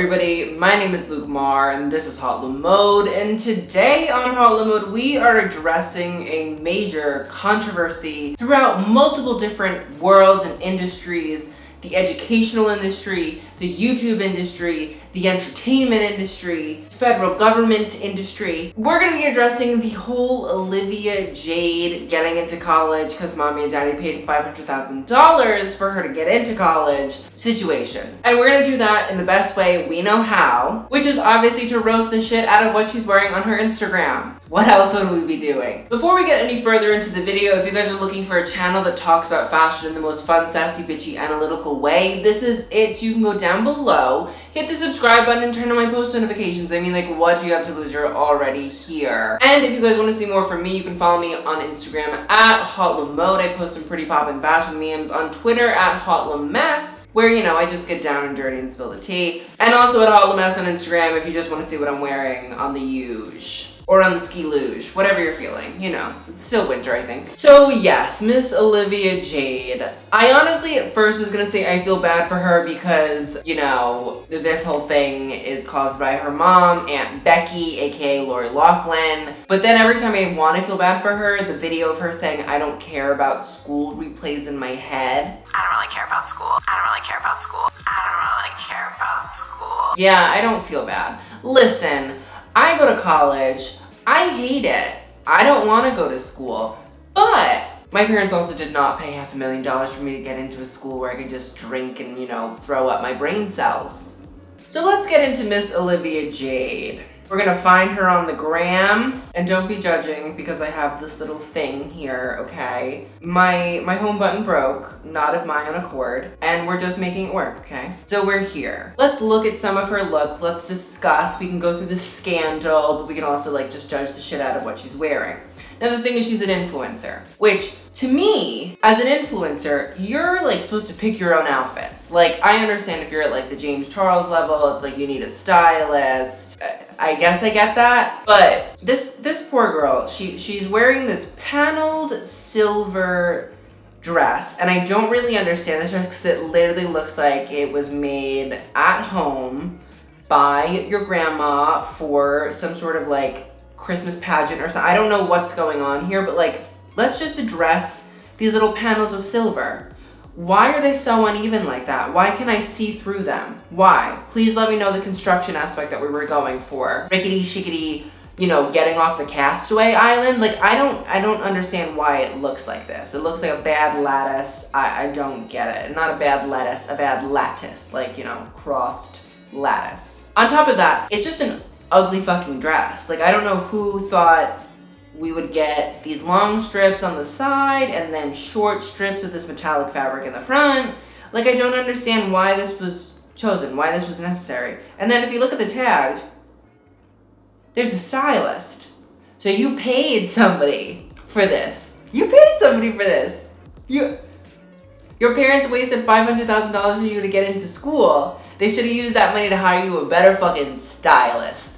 everybody, my name is Luke Marr and this is HauteLeMode, and today on HauteLeMode we are addressing a major controversy throughout multiple different worlds and industries: the educational industry, the YouTube industry, the entertainment industry, federal government industry. We're going to be addressing the whole Olivia Jade getting into college because mommy and daddy paid $500,000 for her to get into college situation. And we're going to do that in the best way we know how, which is obviously to roast the shit out of what she's wearing on her Instagram. What else would we be doing? Before we get any further into the video, if you guys are looking for a channel that talks about fashion in the most fun, sassy, bitchy, analytical way, this is it. So you can go down below, hit the subscribe button, and turn on my post notifications. I mean, like, what do you have to lose? You're already here. And if you guys want to see more from me, you can follow me on Instagram at HauteLeMode. I post some pretty poppin' fashion memes. On Twitter at HauteLeMess, where, you know, I just get down and dirty and spill the tea. And also at HauteLeMess on Instagram if you just want to see what I'm wearing on the huge. Or on the ski luge, whatever you're feeling, you know. It's still winter, I think. So yes, Miss Olivia Jade. I honestly at first was gonna say I feel bad for her because, you know, this whole thing is caused by her mom, Aunt Becky, aka Laughlin. But then every time I want to feel bad for her, the video of her saying I don't care about school replays in my head. I don't really care about school. I don't really care about school. I don't really care about school. Yeah, I don't feel bad. Listen, I go to college. I hate it. I don't want to go to school. But my parents also did not pay $500,000 for me to get into a school where I could just drink and, you know, throw up my brain cells. So let's get into Miss Olivia Jade. We're gonna find her on the gram, and don't be judging because I have this little thing here, okay? My home button broke, not of my own accord, and we're just making it work, okay? So we're here. Let's look at some of her looks, let's discuss. We can go through the scandal, but we can also like just judge the shit out of what she's wearing. Now the thing is, she's an influencer, which to me, as an influencer, you're like supposed to pick your own outfits. Like, I understand if you're at like the James Charles level, it's like you need a stylist. I guess I get that, but this poor girl, she's wearing this paneled silver dress, and I don't really understand this dress because it literally looks like it was made at home by your grandma for some sort of like Christmas pageant or something. I don't know what's going on here, but like, let's just address these little panels of silver. Why are they so uneven like that? Why can I see through them? Why? Please let me know the construction aspect that we were going for. Rickety shickety, you know, getting off the Castaway Island. Like, I don't understand why it looks like this. It looks like a bad lattice. I don't get it. Not a bad lettuce, a bad lattice. Like, you know, crossed lattice. On top of that, it's just an ugly fucking dress. Like, I don't know who thought we would get these long strips on the side and then short strips of this metallic fabric in the front. Like, I don't understand why this was chosen, why this was necessary. And then if you look at the tag, there's a stylist. So you paid somebody for this. You paid somebody for this. Your parents wasted $500,000 for you to get into school. They should have used that money to hire you a better fucking stylist.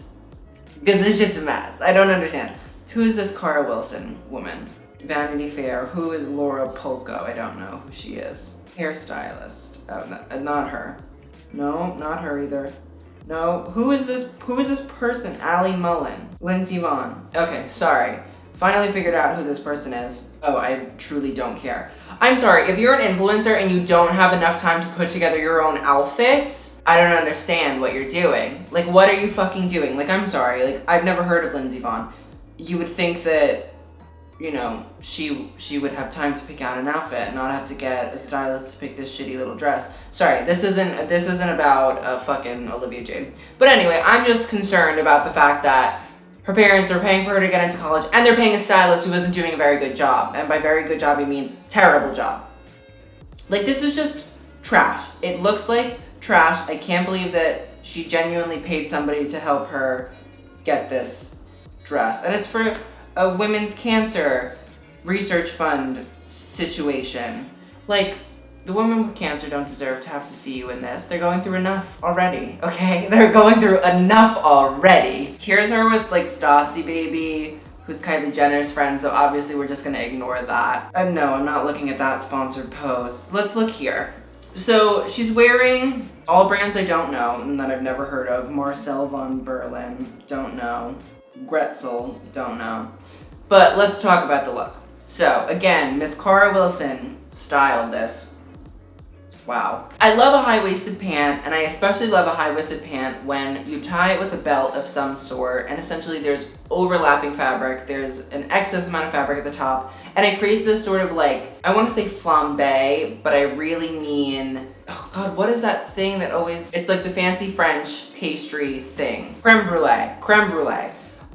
Because this shit's a mess. I don't understand. Who's this Cara Wilson woman? Vanity Fair. Who is Laura Polko? I don't know who she is. Hairstylist. Oh, not her. No, not her either. No. Who is this person? Ali Mullen. Lindsey Vonn. Okay, sorry. Finally figured out who this person is. Oh, I truly don't care. I'm sorry, if you're an influencer and you don't have enough time to put together your own outfits, I don't understand what you're doing. Like, what are you fucking doing? Like, I'm sorry, like, I've never heard of Lindsey Vonn. You would think that, you know, she would have time to pick out an outfit and not have to get a stylist to pick this shitty little dress. Sorry, this isn't about fucking Olivia Jade. But anyway, I'm just concerned about the fact that her parents are paying for her to get into college, and they're paying a stylist who isn't doing a very good job. And by very good job, I mean terrible job. Like, this is just trash. It looks like trash. I can't believe that she genuinely paid somebody to help her get this dress. And it's for a women's cancer research fund situation. Like, the women with cancer don't deserve to have to see you in this. They're going through enough already, okay? They're going through enough already. Here's her with like Stassi Baby, who's Kylie Jenner's friend, so obviously we're just gonna ignore that. No, I'm not looking at that sponsored post. Let's look here. So she's wearing all brands I don't know and that I've never heard of. Marcel von Berlin, don't know. Gretzel, don't know. But let's talk about the look. So again, Miss Cara Wilson styled this. Wow. I love a high-waisted pant, and I especially love a high-waisted pant when you tie it with a belt of some sort, and essentially there's overlapping fabric, there's an excess amount of fabric at the top, and it creates this sort of like, I want to say flambe, but I really mean, oh god, what is that thing that always, it's like the fancy French pastry thing. Creme brulee, creme brulee.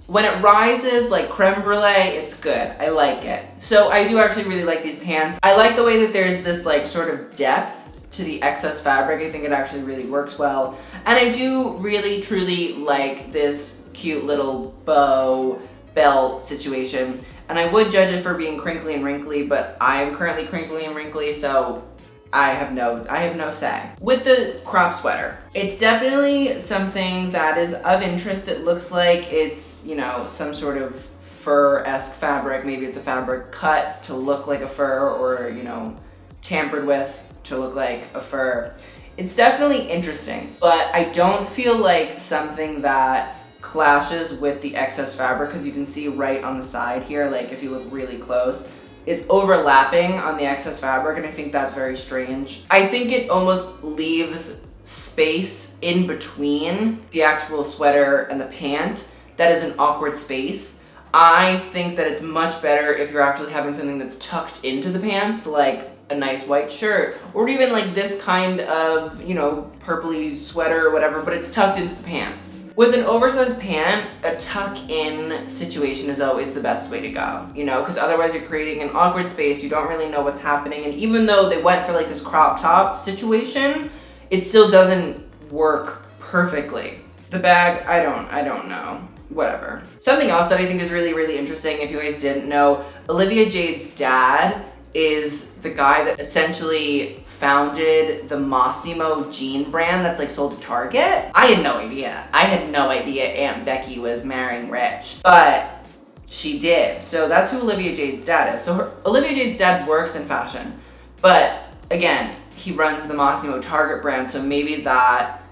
When it rises like creme brulee, it's good. I like it. So I do actually really like these pants. I like the way that there's this like sort of depth to the excess fabric. I think it actually really works well. And I do really truly like this cute little bow belt situation. And I would judge it for being crinkly and wrinkly, but I'm currently crinkly and wrinkly, so I have no say. With the crop sweater, it's definitely something that is of interest. It looks like it's, you know, some sort of fur-esque fabric. Maybe it's a fabric cut to look like a fur, or, you know, tampered with to look like a fur. It's definitely interesting, but I don't feel like something that clashes with the excess fabric, because you can see right on the side here, like if you look really close, it's overlapping on the excess fabric, and I think that's very strange. I think it almost leaves space in between the actual sweater and the pant that is an awkward space. I think that it's much better if you're actually having something that's tucked into the pants, like a nice white shirt, or even like this kind of, you know, purpley sweater or whatever, but it's tucked into the pants. With an oversized pant, a tuck-in situation is always the best way to go, you know, because otherwise you're creating an awkward space, you don't really know what's happening, and even though they went for like this crop top situation, it still doesn't work perfectly. The bag, I don't know. Whatever. Something else that I think is really, really interesting, if you guys didn't know, Olivia Jade's dad is the guy that essentially founded the Mossimo jean brand that's like sold to Target. I had no idea. I had no idea Aunt Becky was marrying rich, but she did. So that's who Olivia Jade's dad is. So Olivia Jade's dad works in fashion, but again, he runs the Mossimo Target brand, so maybe that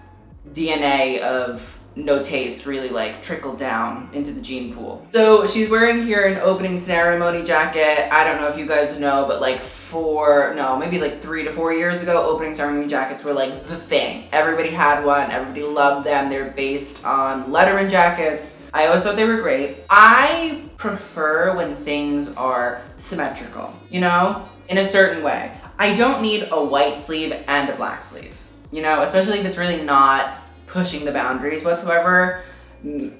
DNA of no taste really like trickled down into the jean pool. So she's wearing here an opening ceremony jacket. I don't know if you guys know, but like maybe like 3 to 4 years ago, opening ceremony jackets were like the thing. Everybody had one, everybody loved them. They're based on Letterman jackets. I always thought they were great. I prefer when things are symmetrical, you know, in a certain way. I don't need a white sleeve and a black sleeve, you know, especially if it's really not pushing the boundaries whatsoever.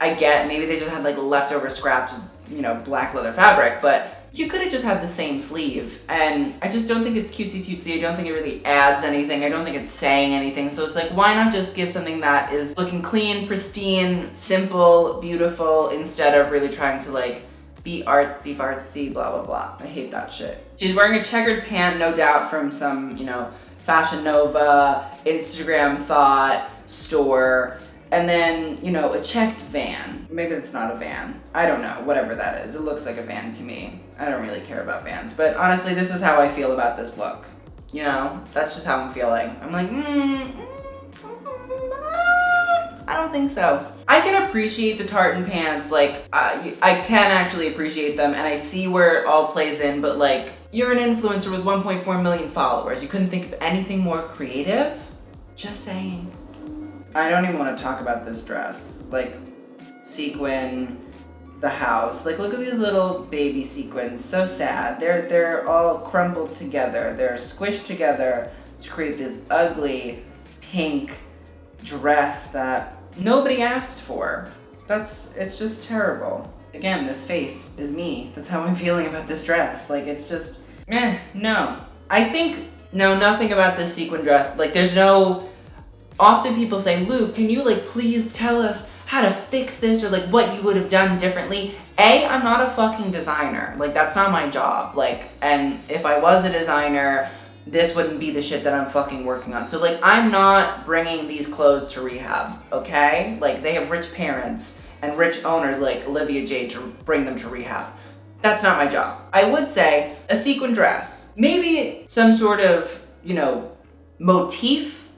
I get maybe they just had like leftover scraps of, you know, black leather fabric, but you could have just had the same sleeve, and I just don't think it's cutesy. I don't think it really adds anything. I don't think it's saying anything. So it's like, why not just give something that is looking clean, pristine, simple, beautiful, instead of really trying to like be artsy fartsy, blah blah blah. I hate that shit. She's wearing a checkered pant, no doubt from some, you know, Fashion Nova, Instagram thought store, and then, you know, a checked van. Maybe it's not a van. I don't know, whatever that is. It looks like a van to me. I don't really care about vans, but honestly, this is how I feel about this look. You know, that's just how I'm feeling. I'm like, I don't think so. I can appreciate the tartan pants, like, I can actually appreciate them, and I see where it all plays in, but like, you're an influencer with 1.4 million followers. You couldn't think of anything more creative? Just saying. I don't even want to talk about this dress. Like, sequin, the house. Like, look at these little baby sequins. So sad. They're all crumpled together. They're squished together to create this ugly pink dress that nobody asked for. It's just terrible. Again, this face is me. That's how I'm feeling about this dress. Like, it's just, no. I think, no, nothing about this sequin dress. Like, there's no, often people say, Luke, can you like please tell us how to fix this, or like what you would have done differently? I'm not a fucking designer. Like, that's not my job. Like, and if I was a designer, this wouldn't be the shit that I'm fucking working on. So like, I'm not bringing these clothes to rehab, okay? Like, they have rich parents and rich owners like Olivia Jade to bring them to rehab. That's not my job. I would say a sequin dress, maybe some sort of, you know, motif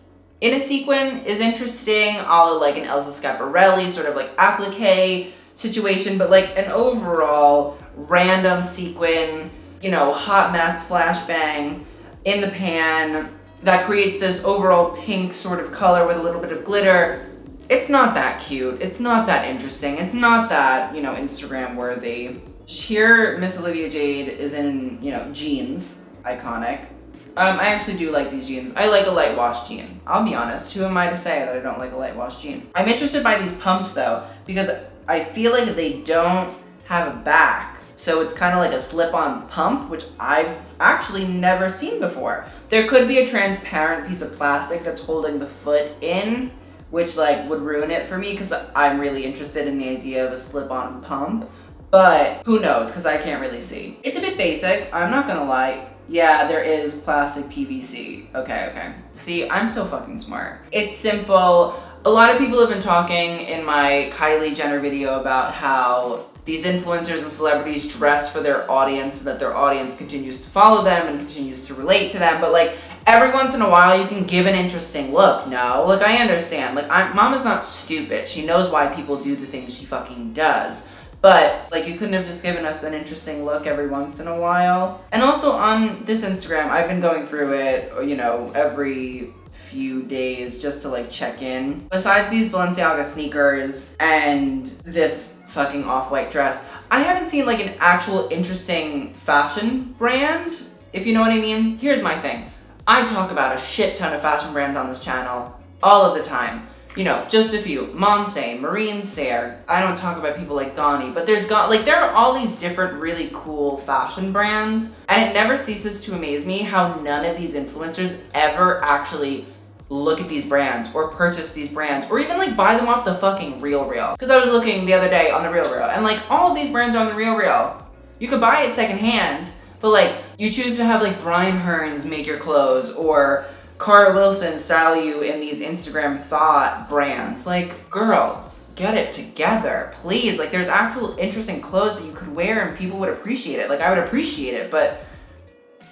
in a sequin is interesting, a la like an Elsa Schiaparelli sort of like applique situation, but like an overall random sequin, you know, hot mess flashbang in the pan that creates this overall pink sort of color with a little bit of glitter. It's not that cute. It's not that interesting. It's not that, you know, Instagram worthy. Here, Miss Olivia Jade is in, you know, jeans, iconic. I actually do like these jeans. I like a light wash jean. I'll be honest. Who am I to say that I don't like a light wash jean? I'm interested by these pumps though, because I feel like they don't have a back. So it's kind of like a slip-on pump, which I've actually never seen before. There could be a transparent piece of plastic that's holding the foot in, which like would ruin it for me because I'm really interested in the idea of a slip-on pump. But who knows, because I can't really see. It's a bit basic, I'm not gonna lie. Yeah, there is plastic PVC. Okay. See, I'm so fucking smart. It's simple. A lot of people have been talking in my Kylie Jenner video about how these influencers and celebrities dress for their audience so that their audience continues to follow them and continues to relate to them. But like every once in a while you can give an interesting look, no? Like I understand, like Mama's not stupid. She knows why people do the things she fucking does. But like you couldn't have just given us an interesting look every once in a while. And also on this Instagram, I've been going through it, you know, every few days just to like check in. Besides these Balenciaga sneakers and this fucking off-white dress, I haven't seen like an actual interesting fashion brand, if you know what I mean. Here's my thing. I talk about a shit ton of fashion brands on this channel all of the time. You know, just a few. Monse, Marine Serre. I don't talk about people like Donnie, but there are all these different really cool fashion brands, and it never ceases to amaze me how none of these influencers ever actually look at these brands or purchase these brands or even like buy them off the fucking RealReal. Because I was looking the other day on the RealReal and like all of these brands are on the RealReal. You could buy it secondhand, but like you choose to have like Brian Hearns make your clothes or Cara Wilson style you in these Instagram thought brands. Like, girls, get it together, please. Like, there's actual interesting clothes that you could wear and people would appreciate it. Like, I would appreciate it, but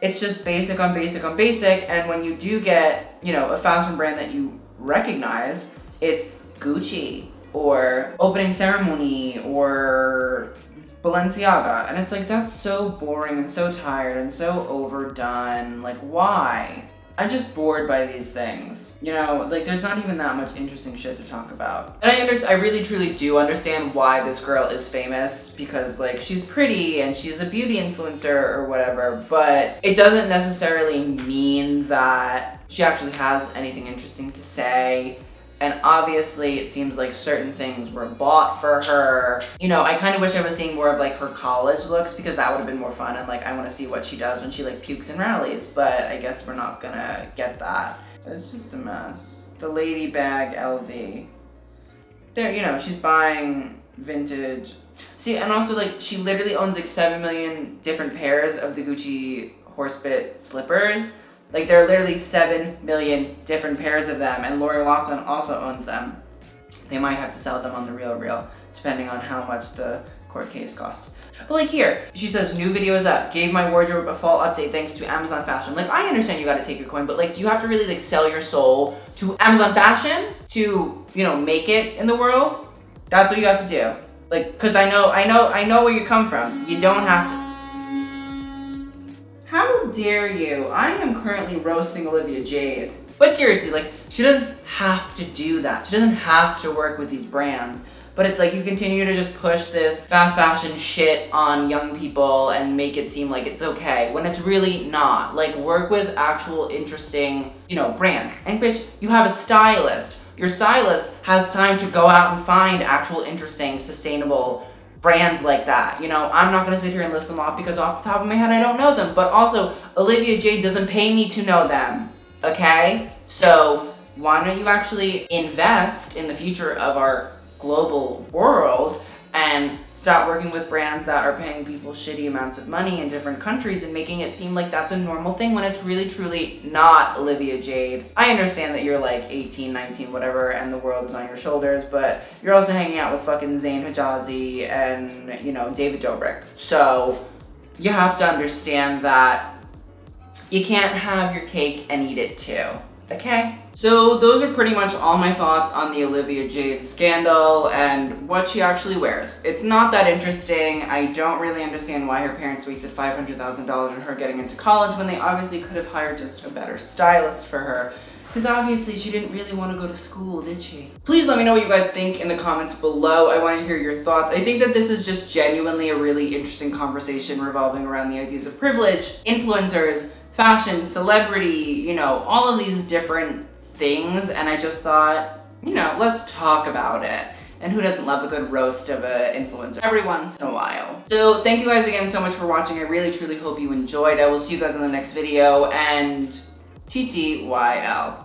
it's just basic on basic on basic. And when you do get, you know, a fashion brand that you recognize, it's Gucci or Opening Ceremony or Balenciaga. And it's like, that's so boring and so tired and so overdone. Like, why? I'm just bored by these things. You know, like there's not even that much interesting shit to talk about. And I really truly do understand why this girl is famous, because like she's pretty and she's a beauty influencer or whatever, but it doesn't necessarily mean that she actually has anything interesting to say. And obviously it seems like certain things were bought for her. You know, I kind of wish I was seeing more of like her college looks, because that would have been more fun, and like I want to see what she does when she like pukes in rallies, but I guess we're not gonna get that. It's just a mess. The lady bag LV. There, you know, she's buying vintage. See, and also like she literally owns like 7 million different pairs of the Gucci horsebit slippers. Like there are literally 7 million different pairs of them, and Laughlin also owns them. They might have to sell them on the RealReal, depending on how much the court case costs. But like here, she says, new video is up, gave my wardrobe a fall update thanks to Amazon Fashion. Like I understand you gotta take your coin, but like do you have to really like sell your soul to Amazon Fashion to, you know, make it in the world? That's what you have to do. Like, cause I know where you come from. You don't have to. How dare you? I am currently roasting Olivia Jade. But seriously, like, she doesn't have to do that. She doesn't have to work with these brands. But it's like you continue to just push this fast fashion shit on young people and make it seem like it's okay, when it's really not. Like, work with actual interesting, you know, brands. And bitch, you have a stylist. Your stylist has time to go out and find actual interesting, sustainable brands like that. You know, I'm not gonna sit here and list them off because off the top of my head I don't know them, but also Olivia Jade doesn't pay me to know them, okay? So why don't you actually invest in the future of our global world and stop working with brands that are paying people shitty amounts of money in different countries and making it seem like that's a normal thing when it's really truly not, Olivia Jade. I understand that you're like 18, 19, whatever, and the world is on your shoulders, but you're also hanging out with fucking Zayn Hijazi and, you know, David Dobrik. So you have to understand that you can't have your cake and eat it too. Okay. So those are pretty much all my thoughts on the Olivia Jade scandal and what she actually wears. It's not that interesting. I don't really understand why her parents wasted $500,000 on her getting into college when they obviously could have hired just a better stylist for her. Because obviously she didn't really want to go to school, did she? Please let me know what you guys think in the comments below. I want to hear your thoughts. I think that this is just genuinely a really interesting conversation revolving around the ideas of privilege, influencers, fashion, celebrity, you know, all of these different things. And I just thought, you know, let's talk about it. And who doesn't love a good roast of an influencer every once in a while? So thank you guys again so much for watching. I really truly hope you enjoyed. I will see you guys in the next video, and TTYL.